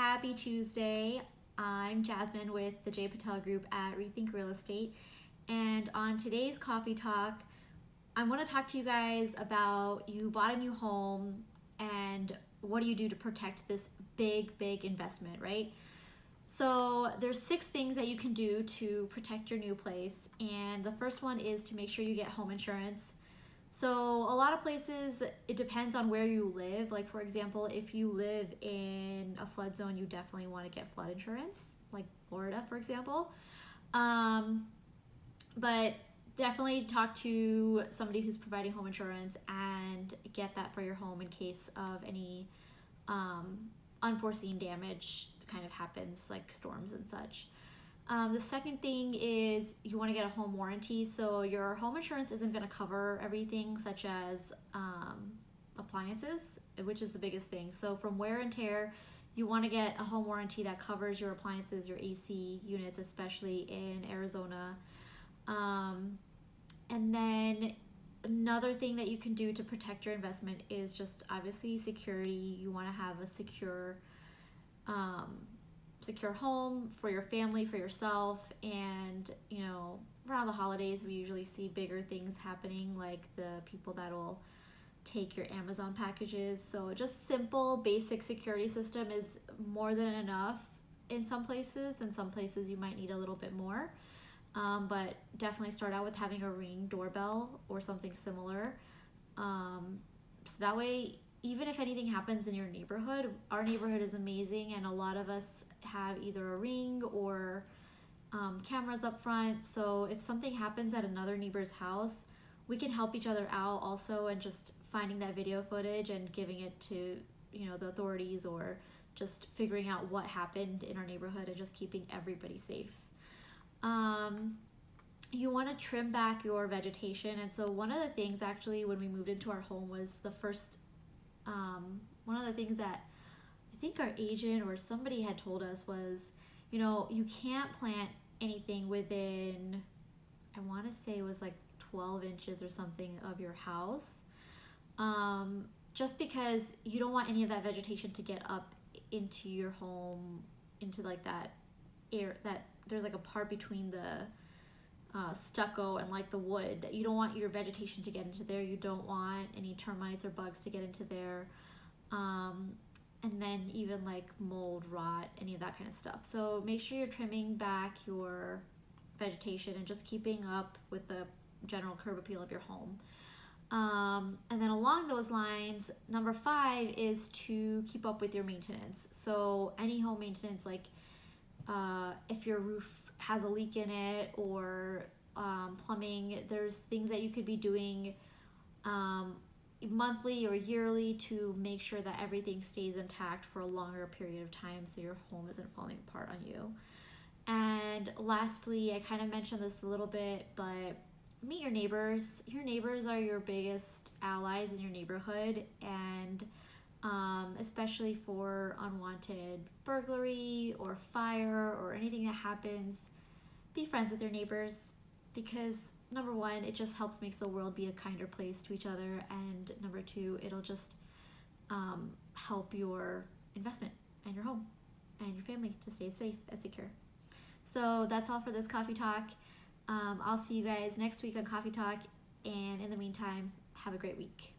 Happy Tuesday. I'm Jasmine with the Jay Patel Group at Rethink Real Estate. And on today's Coffee Talk, I want to talk to you guys about you bought a new home and what do you do to protect this big investment, right? So there's 6 things that you can do to protect your new place. And the first one is to make sure you get home insurance. So a lot of places, it depends on where you live. Like for example, if you live in a flood zone, you definitely want to get flood insurance, like Florida, for example. But definitely talk to somebody who's providing home insurance and get that for your home in case of any unforeseen damage that kind of happens, like storms and such. The second thing is you want to get a home warranty. So your home insurance isn't going to cover everything, such as appliances, which is the biggest thing. So from wear and tear, you want to get a home warranty that covers your appliances, your AC units, especially in Arizona. And then another thing that you can do to protect your investment is just obviously security. You want to have a secure home for your family, for yourself, and around the holidays we usually see bigger things happening, like the people that will take your Amazon packages. So just simple basic security system is more than enough in some places, and some places you might need a little bit more. But definitely start out with having a Ring doorbell or something similar. So that way, even if anything happens in your neighborhood, our neighborhood is amazing, and a lot of us have either a Ring or cameras up front. So if something happens at another neighbor's house, we can help each other out also, and just finding that video footage and giving it to the authorities, or just figuring out what happened in our neighborhood and just keeping everybody safe. You want to trim back your vegetation. And so one of the things actually when we moved into our home was the first one of the things that I think our agent or somebody had told us was, you can't plant anything within, I want to say it was like 12 inches or something of your house, just because you don't want any of that vegetation to get up into your home, into like that air, that there's like a part between the stucco and like the wood, that you don't want your vegetation to get into there. You don't want any termites or bugs to get into there. And then even like mold, rot, any of that kind of stuff. So make sure you're trimming back your vegetation and just keeping up with the general curb appeal of your home. And then along those lines, number 5 is to keep up with your maintenance. So any home maintenance, like if your roof has a leak in it, or plumbing, there's things that you could be doing monthly or yearly to make sure that everything stays intact for a longer period of time, so your home isn't falling apart on you. And lastly, I kind of mentioned this a little bit, but meet your neighbors. Your neighbors are your biggest allies in your neighborhood, and especially for unwanted burglary or fire or anything that happens, be friends with your neighbors, because number 1, it just helps make the world be a kinder place to each other, and number 2, it'll just help your investment and your home and your family to stay safe and secure. So that's all for this Coffee Talk. I'll see you guys next week on Coffee Talk, and in the meantime, have a great week.